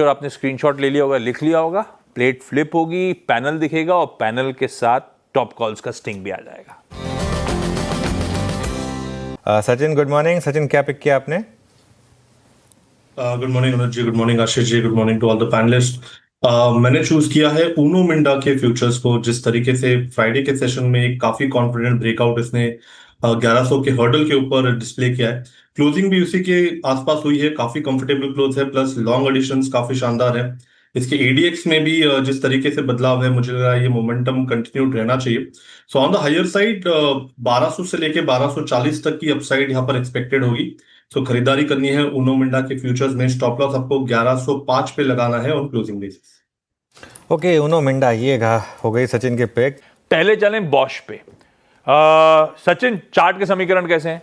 और आपने स्क्रीनशॉट ले लिया होगा, लिख लिया होगा, प्लेट फ्लिप होगी, पैनल दिखेगा और पैनल के साथ टॉप कॉल्स का स्टिंग भी आ जाएगा। Sachin good morning. सचिन क्या पिक किया आपने? Good morning Anuj ji, good morning Ashish ji, good morning to all the panelist. मैंने चूज किया है ऊनो मिंडा के फ्यूचर्स को। जिस तरीके से फ्राइडे के सेशन में एक काफी कॉन्फिडेंट ब्रेकआउट इसने 1100 के हर्डल के ऊपर डिस्प्ले किया है, क्लोजिंग भी उसी के आसपास हुई है, काफी कंफर्टेबल क्लोज है, प्लस लॉन्ग एडिशंस काफी शानदार है। इसके एडीएक्स में भी जिस तरीके से बदलाव है, मुझे लग रहा है ये मोमेंटम कंटिन्यूड रहना चाहिए। So on the higher side 1200 से लेके 1240 तक की अपसाइड यहाँ पर एक्सपेक्टेड होगी। सो खरीदारी करनी है ऊनो मिंडा के फ्यूचर्स में। स्टॉप लॉस आपको 1105 पे लगाना है on closing basis. Okay, Uno Minda ये हो गई सचिन के पिक। पहले चलें बॉश पे। सचिन, चार्ट के समीकरण कैसे हैं?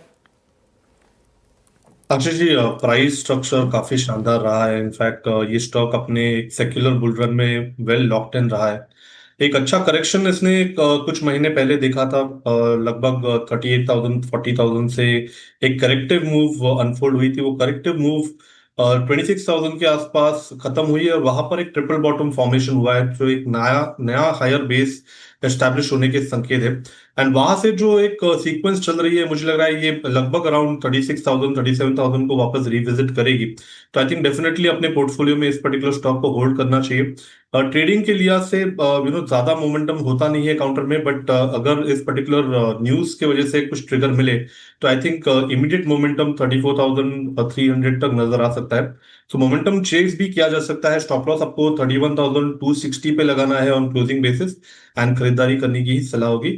अक्षय जी, प्राइस स्ट्रक्चर काफी शानदार रहा है। इनफैक्ट ये स्टॉक अपने सेक्युलर बुल रन में वेल लॉक्ड इन रहा है। एक अच्छा करेक्शन इसने कुछ महीने पहले देखा था, लगभग 38,000 40,000 से एक करेक्टिव मूव अनफोल्ड हुई थी। वो करेक्टिव मूव 26,000 के आसपास खत्म हुई है और वहां पर एक ट्रिपल बॉटम फॉर्मेशन हुआ है, जो एक नया नया हायर बेस एस्टैब्लिश होने के संकेत है। एंड वहां से जो एक सीक्वेंस चल रही है, मुझे लग रहा है ये लगभग अराउंड 36,000 37,000 को वापस रिविजिट करेगी। तो आई थिंक डेफिनेटली अपने पोर्टफोलियो में इस पर्टिकुलर स्टॉक को होल्ड करना चाहिए। ट्रेडिंग के लिहाज से ज्यादा मोमेंटम होता नहीं है काउंटर में, बट अगर इस पर्टिकुलर न्यूज के वजह से कुछ ट्रिगर मिले तो आई थिंक इमीडिएट मोमेंटम 34,300 तक नजर आ सकता है। सो मोमेंटम चेज भी किया जा सकता है। स्टॉप लॉस आपको 31,260 पे लगाना है ऑन क्लोजिंग बेसिस एंड खरीदारी करने की ही सलाह होगी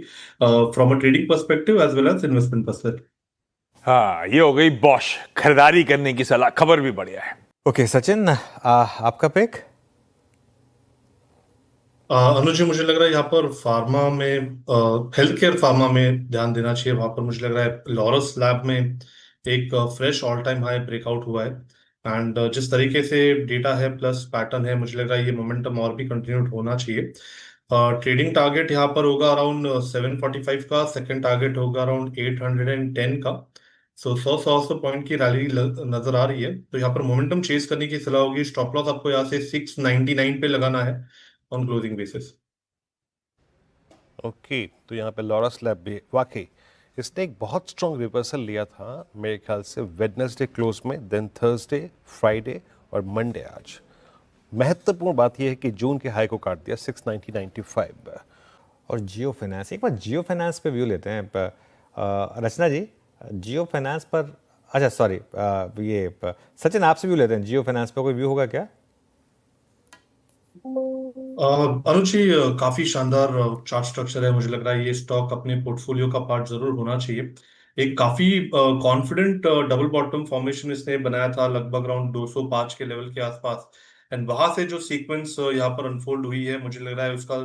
from a trading perspective as well as investment perspective. हाँ, ये हो गई बॉश, खरीदारी करने की सलाह। खबर भी बढ़िया है। ओके सचिन, आपका पिक? अनुज जी, मुझे लग रहा है यहाँ पर फार्मा में, हेल्थ केयर फार्मा में ध्यान देना चाहिए। वहां पर मुझे लग रहा है लॉरस लैब में एक fresh all time high breakout हुआ है। एंड जिस तरीके से डेटा है प्लस पैटर्न है, मुझे लग रहा है ये मोमेंटम और भी कंटिन्यूड होना चाहिए। ट्रेडिंग टारगेट यहाँ पर होगा अराउंड 745 का, सेकंड टारगेट होगा अराउंड 810 का। सो 100 पॉइंट की रैली नजर आ रही है, तो यहाँ पर मोमेंटम चेस करने की सलाह होगी। स्टॉप लॉस आपको यहाँ से 699 पे लगाना है ऑन क्लोजिंग बेसिस। ओके, तो यहाँ पे लॉरस लैब भी वाकई इसने एक बहुत स्ट्रॉन्ग रिवर्सल लिया था मेरे ख्याल से वेडनेसडे क्लोज में, देन थर्सडे, फ्राइडे और मंडे आज। महत्वपूर्ण बात यह है कि जून के हाई को काट दिया 690.95। और जियो फाइनेंस, एक बार जियो फाइनेंस पे व्यू लेते हैं। रचना जी, जियो फाइनेंस पर, अच्छा सॉरी, सचिन आपसे व्यू लेते हैं। जियो फाइनेंस पे कोई व्यू होगा क्या? अनुज जी, काफी शानदार चार्ट स्ट्रक्चर है। मुझे लग रहा है ये स्टॉक अपने पोर्टफोलियो का पार्ट जरूर होना चाहिए। एक काफी कॉन्फिडेंट डबल बॉटम फॉर्मेशन इसने बनाया था लगभग अराउंड 205 के लेवल के आसपास। एंड वहां से जो सीक्वेंस यहाँ पर अनफोल्ड हुई है, मुझे लग रहा है उसका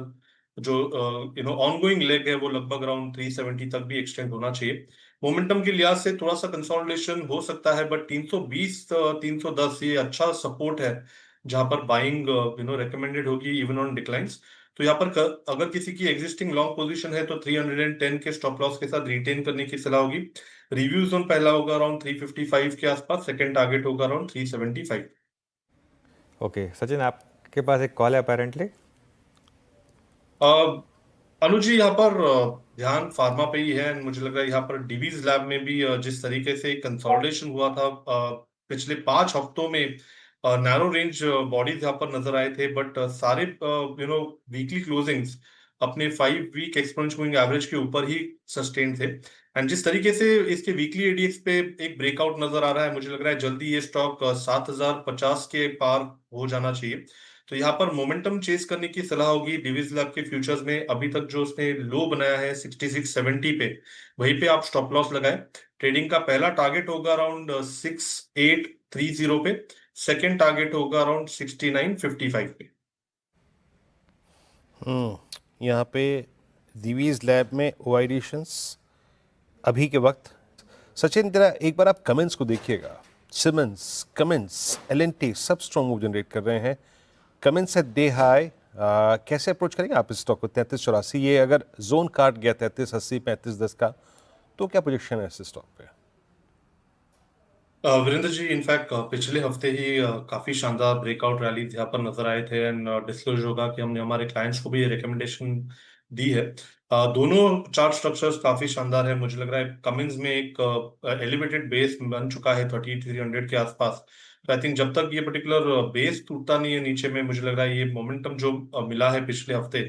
जो ऑनगोइंग लेग है वो लगभग अराउंड 370 तक भी एक्सटेंड होना चाहिए। मोमेंटम के लिहाज से थोड़ा सा कंसोलिडेशन हो सकता है, बट 320 310 ये अच्छा सपोर्ट है जहां पर बाइंग रिकमेंडेड होगी इवन ऑन डिक्लाइंस। तो यहाँ पर अगर किसी की एग्जिस्टिंग लॉन्ग पोजीशन है तो 310 के स्टॉप लॉस के साथ रिटेन करने की सलाह होगी। रिव्यू जोन पहला होगा अराउंड 355 के आसपास, सेकंड टारगेट होगा अराउंड 375। ओके सचिन, आपके पास एक कॉल है अपेरेंटली। अनुज जी, यहाँ पर ध्यान फार्मा पे ही है। and मुझे लग रहा है यहाँ पर डिवीज लैब में भी जिस तरीके से कंसोलिडेशन हुआ था पिछले 5 हफ्तों में, नैरो रेंज बॉडीज यहाँ पर नजर आए थे, बट सारे वीकली क्लोजिंग्स अपने 5 वीक एक्सपोनेंशियल मूविंग एवरेज के ऊपर ही सस्टेन थे। एंड जिस तरीके से इसके वीकली एडीएक्स पे एक ब्रेकआउट नजर आ रहा है, मुझे लग रहा है जल्दी ये स्टॉक 7,050 के पार हो जाना चाहिए। तो यहाँ पर मोमेंटम चेस करने की सलाह होगी। डिविज लैब के फ्यूचर्स में अभी तक जो उसने लो बनाया है 6670 पे, वहीं पे आप स्टॉप लॉस लगाए। ट्रेडिंग का पहला टारगेट होगा अराउंड 6830 पे, सेकेंड टारगेट होगा अराउंड 6955 पे। यहाँ पे दिवीज लैब में ओ एडिशंस अभी के वक्त। सचिन तेरा एक बार आप कमेंट्स को देखिएगा। सिमंस, कमेंट्स, एलएनटी सब स्ट्रॉन्ग मूव जनरेट कर रहे हैं। कमेंट्स है डे हाई, कैसे अप्रोच करेंगे आप इस स्टॉक को? 3384, ये अगर जोन काट गया 3380 3510 का, तो क्या प्रोजेक्शन है इस स्टॉक पे? वीरेंद्र जी, इनफैक्ट पिछले हफ्ते ही काफी शानदार ब्रेकआउट रैली यहाँ पर नजर आए थे एंड डिस्क्लोज होगा कि हमने हमारे क्लाइंट्स को भी ये रिकमेंडेशन दी है। दोनों चार्ट स्ट्रक्चर्स काफी शानदार है। मुझे लग रहा है कमिंस में एक एलिवेटेड बेस बन चुका है 3300 के आसपास। तो आई थिंक जब तक ये पर्टिकुलर बेस टूटता नहीं है नीचे में, मुझे लग रहा है ये मोमेंटम जो मिला है पिछले हफ्ते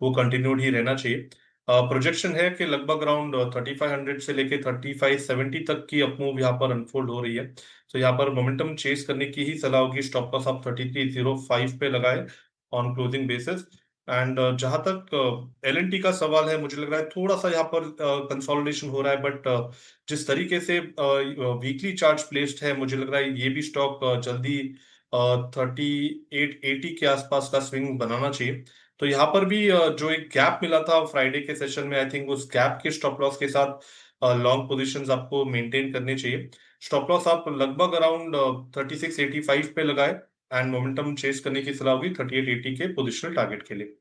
वो कंटिन्यूड ही रहना चाहिए। प्रोजेक्शन है कि लगभग अराउंड 3500 से लेके 3570 तक की अपमूव यहाँ पर अनफोल्ड हो रही है। तो यहाँ पर मोमेंटम चेस करने की ही सलाह होगी। स्टॉप लॉस आप 3305 पे लगाए ऑन क्लोजिंग बेसिस। एंड जहां तक एल का सवाल है, मुझे लग रहा है थोड़ा सा यहाँ पर कंसोलिडेशन हो रहा है, बट जिस तरीके से वीकली चार्ट प्लेस्ड है, मुझे लग रहा है ये भी स्टॉक जल्दी 3880 के आसपास का स्विंग बनाना चाहिए। तो यहाँ पर भी जो एक गैप मिला था फ्राइडे के सेशन में, आई थिंक उस गैप के स्टॉप लॉस के साथ लॉन्ग पोजीशंस आपको मेंटेन करने चाहिए। स्टॉप लॉस आप लगभग अराउंड 3685 पे लगाए एंड मोमेंटम चेस करने की सलाह होगी 3880 के पोजिशनल टारगेट के लिए।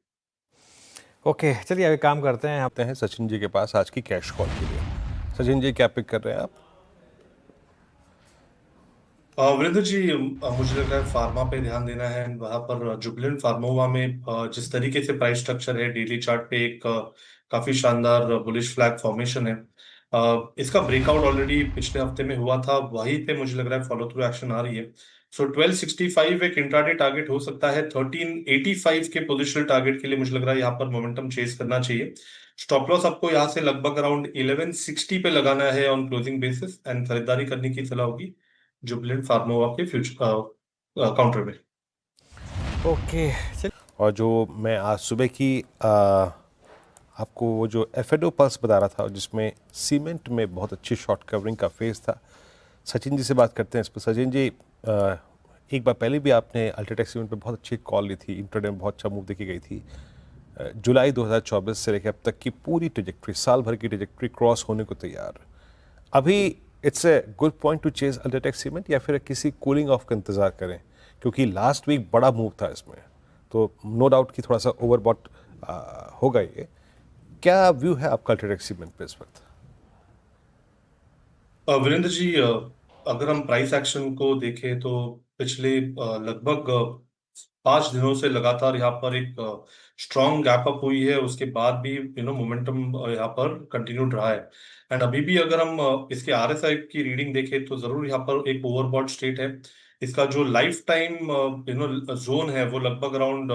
ओके, चलिए अभी काम करते हैं। आते हैं सचिन जी के पास आज की कैश कॉल के लिए। सचिन जी, क्या पिक कर रहे हैं आप? वीरेंद्र जी, मुझे लग रहा है फार्मा पे ध्यान देना है। वहां पर जुबिलेंट फार्मोवा में जिस तरीके से प्राइस स्ट्रक्चर है, डेली चार्ट पे एक काफी शानदार बुलिश फ्लैग फॉर्मेशन है। इसका ब्रेकआउट ऑलरेडी पिछले हफ्ते में हुआ था, वहीं पे मुझे लग रहा है फॉलो थ्रू एक्शन आ रही है। सो 1265 एक इंट्राडे टारगेट हो सकता है। 1385 के पोजिशनल टारगेट के लिए मुझे लग रहा है यहाँ पर मोमेंटम चेस करना चाहिए। स्टॉप लॉस आपको यहाँ से लगभग अराउंड 1160 पे लगाना है ऑन क्लोजिंग बेसिस एंड खरीदारी करने की सलाह होगी जुबिलेंट फार्मोवा के फ्यूचर काउंटर में। ओके, चलिए। और जो मैं आज सुबह की आपको वो जो एफएडओ पल्स बता रहा था, जिसमें सीमेंट में बहुत अच्छी शॉर्ट कवरिंग का फेज था, सचिन जी से बात करते हैं इस पर। सचिन जी, एक बार पहले भी आपने अल्ट्राटेक सीमेंट पे बहुत अच्छी कॉल ली थी, इंट्राडे में बहुत अच्छा मूव देखी गई थी। जुलाई 2024 से लेकर अब तक की पूरी ट्रेजेक्ट्री, साल भर की ट्रेजेक्ट्री क्रॉस होने को तैयार। अभी it's a good point two chase UltraTech cement, या फिर किसी कूलिंग ऑफ का इंतजार करें? क्योंकि लास्ट वीक बड़ा मूव था इसमें, तो नो डाउट कि थोड़ा सा ओवरबॉट होगा ये। क्या व्यू है आपका अल्ट्राटेक सीमेंट पे इस वक्त? वीरेंद्र जी, अगर हम प्राइस एक्शन को देखें तो पिछले लगभग 5 दिनों से लगातार यहाँ पर एक स्ट्रॉन्ग गैप अप हुई है। उसके बाद भी मोमेंटम यहाँ पर कंटिन्यूड रहा है। एंड अभी भी अगर हम इसके आरएसआई की रीडिंग देखें तो जरूर यहाँ पर एक ओवरबॉट स्टेट है। इसका जो लाइफ टाइम जोन है वो लगभग अराउंड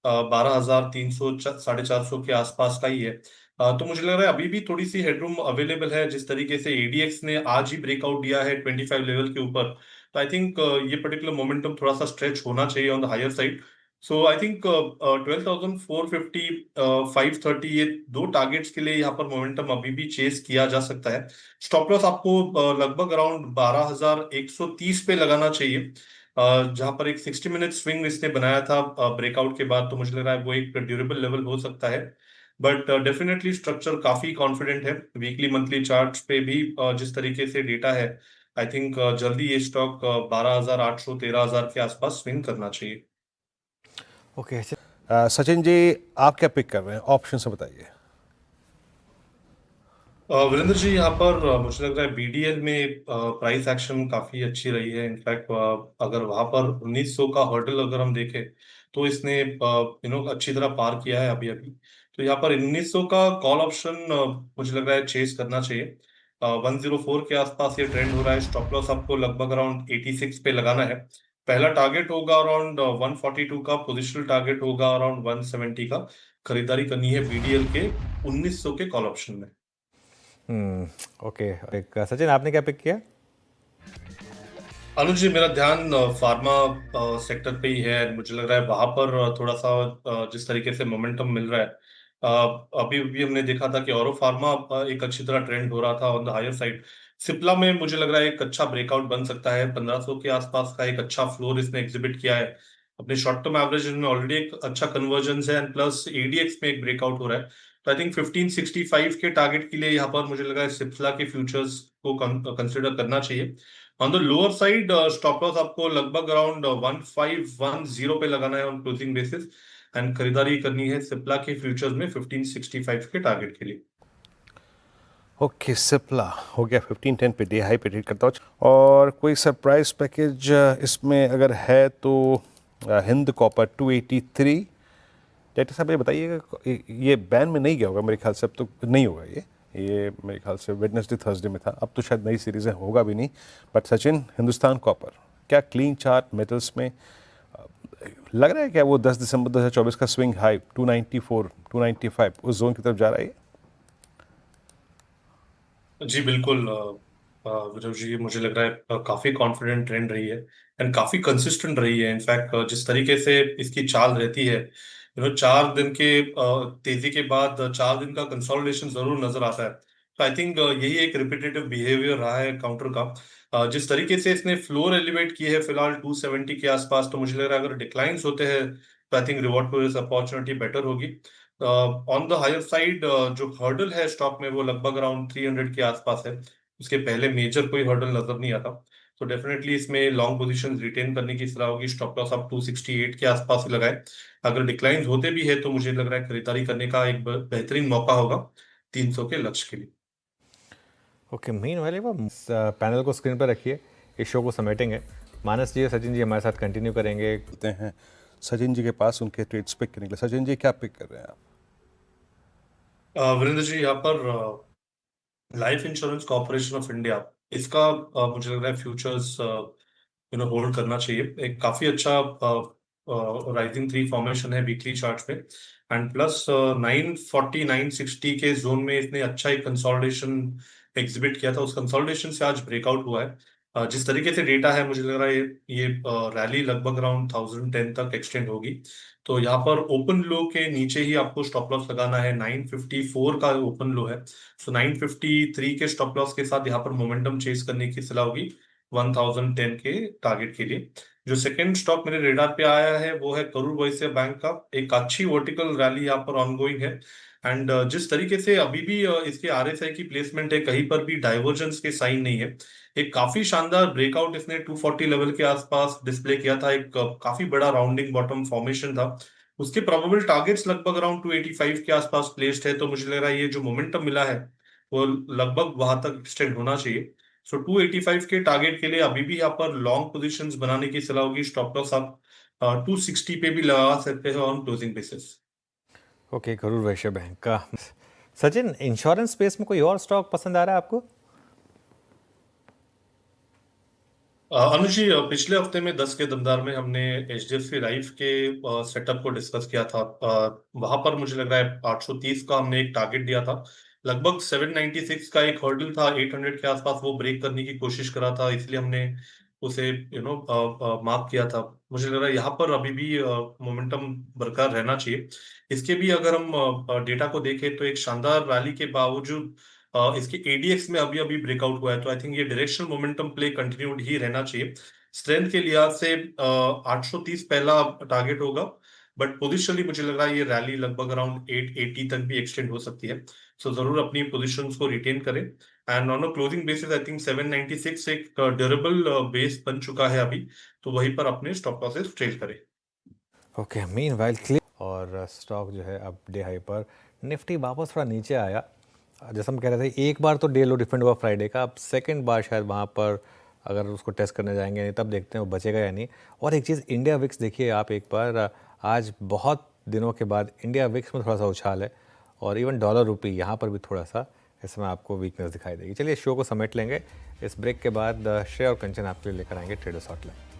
12,300 450 के आसपास का ही है। तो मुझे लग रहा है अभी भी थोड़ी सी हेडरूम अवेलेबल है। जिस तरीके से एडीएक्स ने आज ही ब्रेकआउट दिया है 25 लेवल के ऊपर, तो आई थिंक ये पर्टिकुलर मोमेंटम थोड़ा सा स्ट्रेच होना चाहिए on the higher side. So I think 12,450 530 ये दो टारगेट्स के लिए यहाँ पर मोमेंटम अभी भी चेस किया जा सकता है। स्टॉप लॉस आपको लगभग अराउंड 12,130 पे लगाना चाहिए। जहां पर एक 60 मिनट स्विंग इसने बनाया था ब्रेकआउट के बाद, तो मुझे लग रहा है वो एक ड्यूरेबल लेवल हो सकता है। बट डेफिनेटली स्ट्रक्चर काफी कॉन्फिडेंट है। वीकली मंथली चार्ट्स पे भी जिस तरीके से डेटा है, आई थिंक जल्दी ये स्टॉक 12,800 13,000 के आसपास स्विंग करना चाहिए। ओके, सचिन जी, आप क्या पिक कर रहे हैं? ऑप्शन से बताइए। वीरेंद्र जी, यहाँ पर मुझे लग रहा है बीडीएल में प्राइस एक्शन काफी अच्छी रही है। इनफैक्ट अगर वहां पर 1900 का हर्डल अगर हम देखें तो इसने अच्छी तरह पार किया है अभी अभी। तो यहाँ पर 1900 का कॉल ऑप्शन मुझे लग रहा है चेस करना चाहिए। 104 के आसपास ये ट्रेंड हो रहा है। स्टॉप लॉस आपको लगभग अराउंड 86 पे लगाना है। पहला टारगेट होगा अराउंड 142 का, पोजिशनल टारगेट होगा अराउंड 170 का। खरीदारी करनी है बीडीएल के 1900 के कॉल ऑप्शन में। ओके। एक सचिन, आपने क्या पिक किया? अनुज जी, मेरा ध्यान फार्मा सेक्टर पे ही है। मुझे लग रहा है वहां पर थोड़ा सा जिस तरीके से मोमेंटम मिल रहा है, अभी भी हमने देखा था कि औरो फार्मा एक अच्छी तरह ट्रेंड हो रहा था on the higher side. Cipla में मुझे लग रहा है एक अच्छा ब्रेकआउट बन सकता है। 1500 के आसपास का एक अच्छा फ्लोर इसने एग्जिबिट किया है। अपने शॉर्ट टर्म एवरेज में ऑलरेडी एक अच्छा कन्वर्जन है एंड प्लस एडीएक्स में एक ब्रेकआउट हो रहा है। तो आई थिंक 1565 के टारगेट के लिए यहाँ पर मुझे लगा है सिप्ला के फ्यूचर्स को कंसिडर करना चाहिए। On the lower side stop loss आपको लगभग अराउंड 1510 पे लगाना है ऑन क्लोजिंग बेसिस एंड खरीदारी करनी है सिप्ला के फ्यूचर्स में 1565 के टारगेट के लिए। ओके सिप्ला हो गया 1510 पे डे हाई पे ट्रेड करता हूँ। और कोई सरप्राइज पैकेज इसमें अगर है तो हिंद कॉपर 283। डायरेक्टर साहब ये बताइएगा, ये बैन में नहीं गया होगा मेरे ख्याल से, अब तो नहीं होगा ये मेरे ख्याल से वेडनेसडे थर्सडे में था, अब तो शायद नई सीरीज़ है, होगा भी नहीं। बट सचिन, हिंदुस्तान कॉपर क्या क्लीन चार्ट मेटल्स में लग रहा है क्या वो 10 दिसंबर 2024 का स्विंग हाई 294 295 उस जोन की तरफ जा रहा है? जी बिल्कुल विरोध जी, मुझे लग रहा है काफी कॉन्फिडेंट ट्रेंड रही है एंड काफी कंसिस्टेंट रही है। इनफैक्ट जिस तरीके से इसकी चाल रहती है, 4 दिन के तेजी के बाद 4 दिन का कंसोलिडेशन जरूर नजर आता है। तो आई थिंक यही एक रिपीटेटिव बिहेवियर रहा है काउंटर का। जिस तरीके से इसने फ्लोर एलिवेट की है फिलहाल 270 के आसपास, तो मुझे लग रहा है अगर डिक्लाइंस होते हैं तो आई थिंक रिवॉर्ड को इस अपॉर्चुनिटी बेटर होगी। ऑन द हायर साइड जो हर्डल है स्टॉक में वो लगभग अराउंड 300 के आसपास है। उसके पहले मेजर कोई हर्डल नजर नहीं आता। तो डेफिनेटली इसमें लॉन्ग पोजीशन रिटेन करने की सलाह होगी। स्टॉप लॉस आप 268 के आसपास ही लगाए। अगर डिक्लाइन होते भी है तो मुझे लग रहा है खरीदारी करने का एक बेहतरीन मौका होगा 300 के लक्ष्य के लिए। ओके, मीन वाले वो पैनल को स्क्रीन पर रखिए, इस शो को समेटेंगे। मानस जी और सचिन जी हमारे साथ कंटिन्यू करेंगे। होते हैं सचिन जी के पास उनके ट्रेड्स पिक करने के लिए। सचिन जी क्या पिक कर रहे हैं आप? वीरेंद्र जी, यहाँ पर life insurance corporation of India, इसका मुझे लग रहा है फ्यूचर्स होल्ड करना चाहिए। एक काफी अच्छा राइजिंग थ्री फॉर्मेशन है वीकली चार्ट पे एंड प्लस 940 960 के जोन में इसने अच्छा एक कंसोलिडेशन एग्जिबिट किया था। उस कंसोलिडेशन से आज ब्रेकआउट हुआ है। जिस तरीके से डेटा है मुझे लग रहा है ये रैली लगभग अराउंड 1010 तक एक्सटेंड होगी। तो यहाँ पर ओपन लो के नीचे ही आपको स्टॉप लॉस लगाना है। 954 का ओपन लो है, सो 953 के स्टॉप लॉस के साथ यहाँ पर मोमेंटम चेस करने की सलाह होगी 1010 के टारगेट के लिए। जो सेकंड स्टॉक मेरे रेडार पे आया है वो है करूर वैश्य बैंक का। एक अच्छी वर्टिकल रैली यहाँ पर ऑनगोइंग है एंड जिस तरीके से अभी भी इसके आरएसआई की प्लेसमेंट है, कहीं पर भी डाइवर्जेंस के साइन नहीं है। एक काफी शानदार ब्रेकआउट इसने 240 लेवल के आसपास डिस्प्ले किया था। एक काफी बड़ा राउंडिंग बॉटम फॉर्मेशन था। उसके प्रोबेबल टारगेट्स लगभग अराउंड 285 के आसपास प्लेस्ड है। तो मुझे लग रहा है ये जो मोमेंटम मिला है वो लगभग वहां तक एक्सटेंड होना चाहिए। सो 285 के टारगेट के लिए अभी भी यहाँ पर लॉन्ग पोजीशंस बनाने की सलाह होगी। स्टॉप लॉस आप 260 पे भी लगा सकते हैं on closing basis. Okay, Karur Vysya bank का। सचिन, इंश्योरेंस स्पेस में कोई और स्टॉक पसंद आ रहा है आपको? अनुज जी, पिछले हफ्ते में 10 के दमदार में हमने एचडीएफसी लाइफ के सेटअप को डिस्कस किया था। वहां पर मुझे लग रहा है 830 का हमने एक टारगेट दिया था। लगभग 796 का एक हर्डल था 800 के आसपास, वो ब्रेक करने की कोशिश करा था, इसलिए हमने उसे मार्क किया था। मुझे लग रहा है यहाँ पर अभी भी मोमेंटम बरकरार रहना चाहिए। इसके भी अगर हम डेटा को देखें तो एक शानदार रैली के बावजूद इसके एडीएक्स में अभी अभी ब्रेकआउट हुआ है। तो आई थिंक ये डायरेक्शनल मोमेंटम प्ले कंटिन्यूड ही रहना चाहिए। स्ट्रेंथ के लिहाज से 830 पहला टारगेट होगा, बट पोजिशनली मुझे लग रहा है ये रैली लगभग अराउंड 880 तक भी एक्सटेंड हो सकती है। सो जरूर अपनी पोजीशंस को रिटेन करें and on a closing basis I think 796 एक ड्यूरेबल बेस बन चुका है अभी, तो वहीं पर अपने स्टॉप लॉसेस ट्रेल करें। Okay, mean while clear. और स्टॉक जो है अब डे हाई पर, निफ्टी वापस थोड़ा नीचे आया। जैसा हम कह रहे थे, एक बार तो डे लो डिफेंड हुआ फ्राइडे का, अब सेकंड बार शायद वहाँ पर अगर उसको टेस्ट करने जाएंगे, नहीं तब देखते हैं वो बचेगा या नहीं। और एक चीज़, इंडिया विक्स देखिए आप एक बार, आज बहुत दिनों के बाद इंडिया विक्स में थोड़ा सा उछाल है। और इवन डॉलर रुपी यहाँ पर भी थोड़ा सा इसमें आपको वीकनेस दिखाई देगी। चलिए शो को समेट लेंगे। इस ब्रेक के बाद श्रेय और कंचन आपके लिए लेकर आएंगे ट्रेडर्स हॉटलाइन।